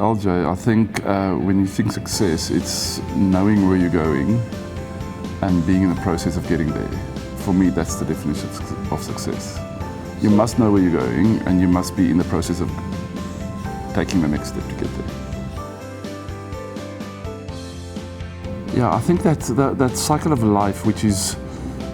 LJ, I think when you think success, it's knowing where you're going and being in the process of getting there. For me, that's the definition of success. You must know where you're going, and you must be in the process of taking the next step to get there. Yeah, I think that cycle of life, which is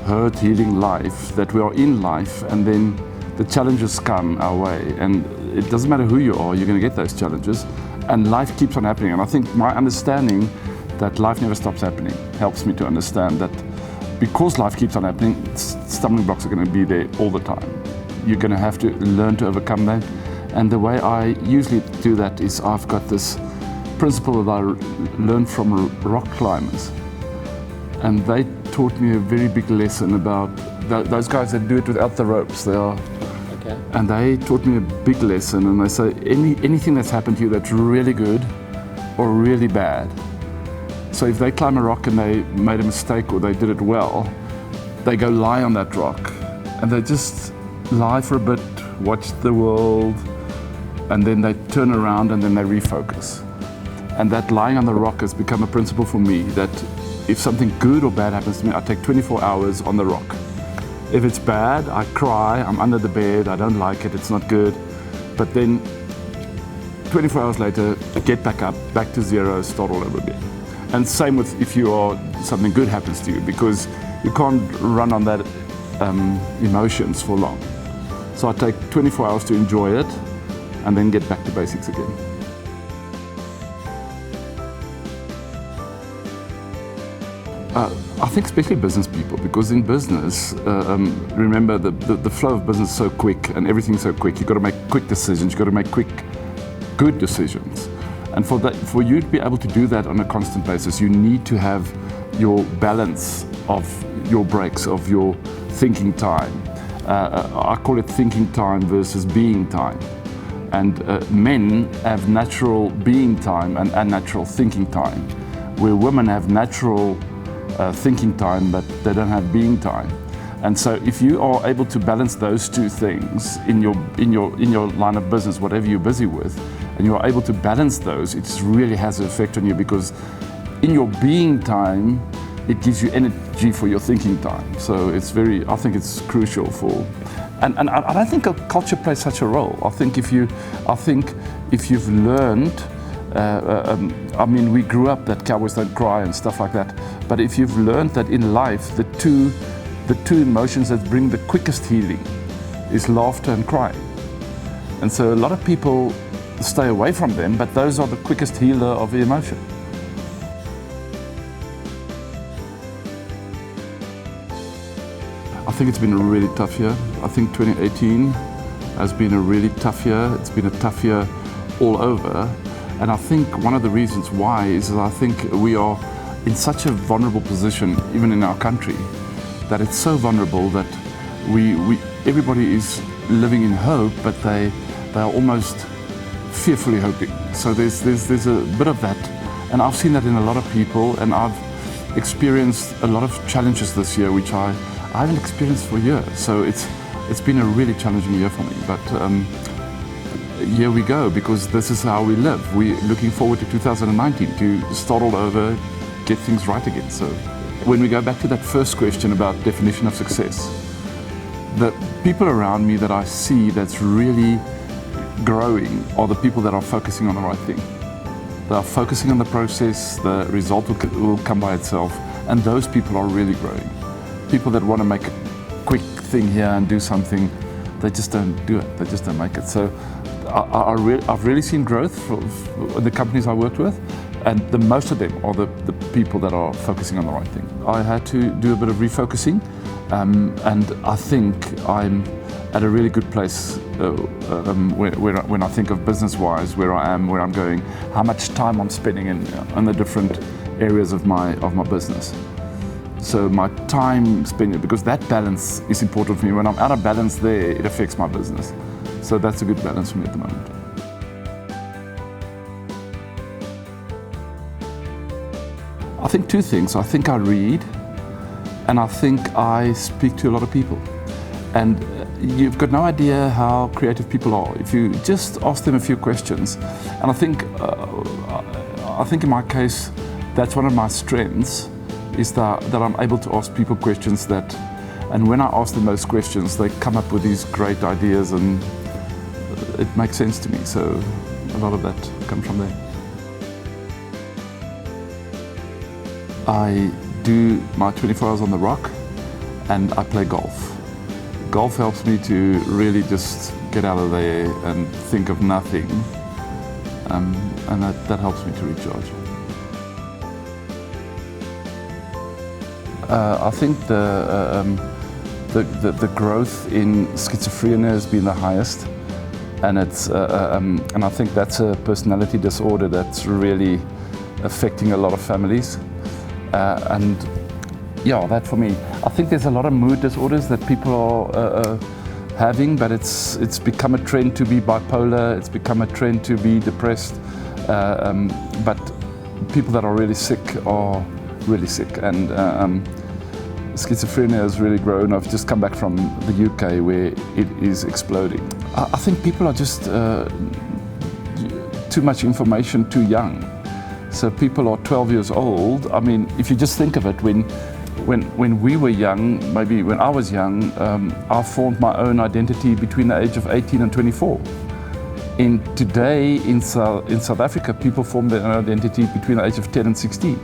hurt, healing life, that we are in life, and then the challenges come our way, and it doesn't matter who you are, you're going to get those challenges, and life keeps on happening. And I think my understanding that life never stops happening helps me to understand that because life keeps on happening, stumbling blocks are going to be there all the time. You're going to have to learn to overcome that. And the way I usually do that is I've got this principle that I learned from rock climbers. And they taught me a very big lesson about those guys that do it without the ropes. And they taught me a big lesson, and they say anything that's happened to you that's really good or really bad. So if they climb a rock and they made a mistake or they did it well, they go lie on that rock and they just lie for a bit, watch the world, and then they turn around and then they refocus. And that lying on the rock has become a principle for me, that if something good or bad happens to me, I take 24 hours on the rock. If it's bad, I cry, I'm under the bed, I don't like it, it's not good. But then 24 hours later, get back up, back to zero, start all over again. And same with if something good happens to you, because you can't run on that emotions for long. So I take 24 hours to enjoy it and then get back to basics again. I think especially business people, because in business, remember the flow of business is so quick and everything's so quick. You've got to make quick decisions, you've got to make quick, good decisions. And for you to be able to do that on a constant basis, you need to have your balance of your breaks, of your thinking time. I call it thinking time versus being time. And men have natural being time and unnatural thinking time, where women have natural thinking time, but they don't have being time. And so if you are able to balance those two things in your line of business, whatever you're busy with, and you are able to balance those, it really has an effect on you, because in your being time, it gives you energy for your thinking time. So I think it's crucial for, and I don't think culture plays such a role. I think if you've learned, I mean, we grew up that cowboys don't cry and stuff like that. But if you've learned that in life, the two emotions that bring the quickest healing is laughter and crying. And so a lot of people stay away from them, but those are the quickest healer of the emotion. I think it's been a really tough year. I think 2018 has been a really tough year. It's been a tough year all over. And I think one of the reasons why is that I think we are in such a vulnerable position, even in our country, that it's so vulnerable that everybody is living in hope, but they are almost fearfully hoping. So there's a bit of that, and I've seen that in a lot of people, and I've experienced a lot of challenges this year, which I haven't experienced for years. So it's been a really challenging year for me, but here we go, because this is how we live. We're looking forward to 2019 to start all over, get things right again. So when we go back to that first question about definition of success, the people around me that I see that's really growing are the people that are focusing on the right thing. They are focusing on the process, the result will come by itself, and those people are really growing. People that want to make a quick thing here and do something, they just don't do it, they just don't make it. So I've really seen growth in the companies I worked with, and the most of them are the people that are focusing on the right thing. I had to do a bit of refocusing, and I think I'm at a really good place when I think of business-wise, where I am, where I'm going, how much time I'm spending in the different areas of my business. So my time spent, because that balance is important for me. When I'm out of balance there, it affects my business. So that's a good balance for me at the moment. I think two things. I think I read, and I think I speak to a lot of people. And you've got no idea how creative people are if you just ask them a few questions. And I think in my case, that's one of my strengths, is that I'm able to ask people questions and when I ask them those questions, they come up with these great ideas and it makes sense to me. So a lot of that comes from there. I do my 24 hours on the rock and I play golf. Golf helps me to really just get out of there and think of nothing, and that helps me to recharge. I think the growth in schizophrenia has been the highest, and and I think that's a personality disorder that's really affecting a lot of families, and yeah, that for me. I think there's a lot of mood disorders that people are having, but it's become a trend to be bipolar, it's become a trend to be depressed, but people that are really sick are really sick, and schizophrenia has really grown. I've just come back from the UK where it is exploding. I think people are just too much information too young. So people are 12 years old. I mean, if you just think of it, when we were young, maybe when I was young, I formed my own identity between the age of 18 and 24. Today in South Africa, people form their own identity between the age of 10 and 16.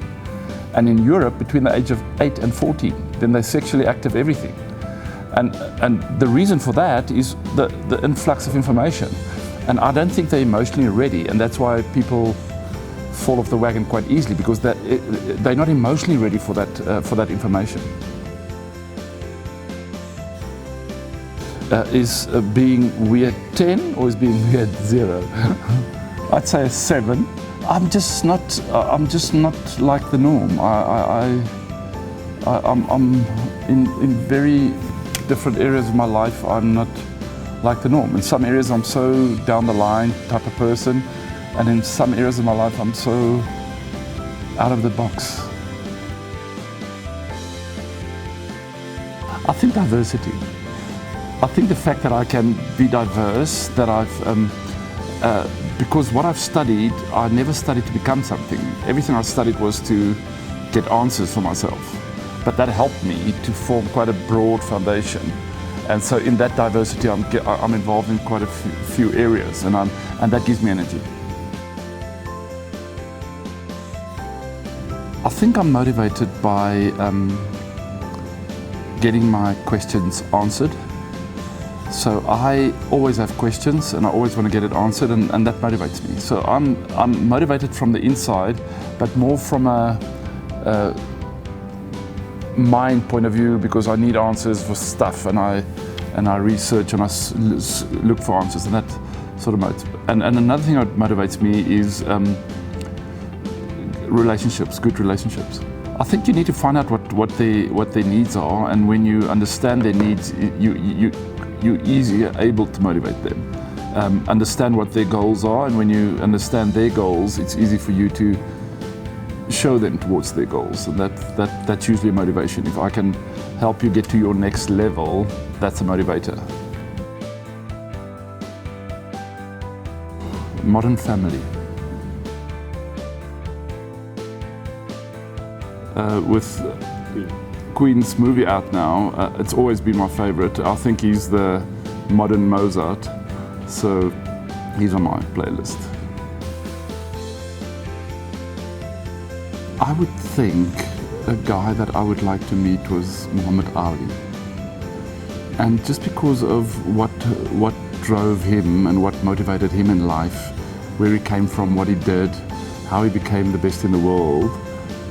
And in Europe, between the age of 8 and 14, then they're sexually active everything. And the reason for that is the influx of information. And I don't think they're emotionally ready, and that's why people fall off the wagon quite easily, because they're not emotionally ready for that information. Is being weird 10 or is being weird 0? I'd say a 7. I'm just not like the norm. I'm in very different areas of my life. I'm not like the norm. In some areas I'm so down the line type of person, and in some areas of my life I'm so out of the box. I think diversity. I think the fact that I can be diverse, that because what I've studied, I never studied to become something. Everything I studied was to get answers for myself. But that helped me to form quite a broad foundation. And so in that diversity, I'm involved in quite a few areas, and that gives me energy. I think I'm motivated by getting my questions answered. So I always have questions and I always want to get it answered, and that motivates me. So I'm motivated from the inside, but more from a mind point of view, because I need answers for stuff, and I research and I look for answers, and that sort of motivates. And another thing that motivates me is relationships, good relationships. I think you need to find out what their needs are, and when you understand their needs, you're easier able to motivate them. Understand what their goals are, and when you understand their goals, it's easy for you to show them towards their goals, and that's usually a motivation. If I can help you get to your next level, that's a motivator. Modern family. With Queen's movie out now, it's always been my favorite. I think he's the modern Mozart, so he's on my playlist. I would think a guy that I would like to meet was Muhammad Ali. And just because of what drove him and what motivated him in life, where he came from, what he did, how he became the best in the world,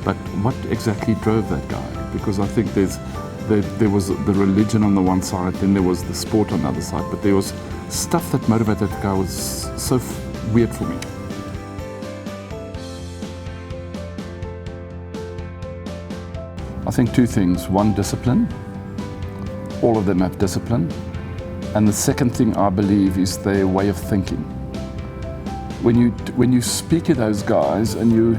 but what exactly drove that guy? Because I think there was the religion on the one side, then there was the sport on the other side, but there was stuff that motivated that guy was so weird for me. I think two things. One, discipline. All of them have discipline. And the second thing I believe is their way of thinking. When you speak to those guys, and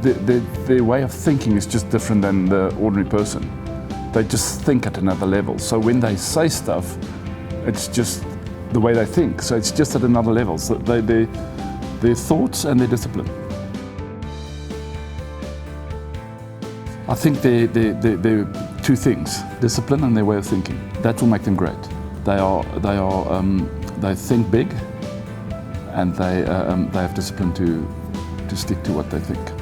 their way of thinking is just different than the ordinary person. They just think at another level. So when they say stuff, It's just the way they think. So it's just at another level. So their thoughts and their discipline. I think they're two things: discipline and their way of thinking. That will make them great. They think big, and they have discipline to stick to what they think.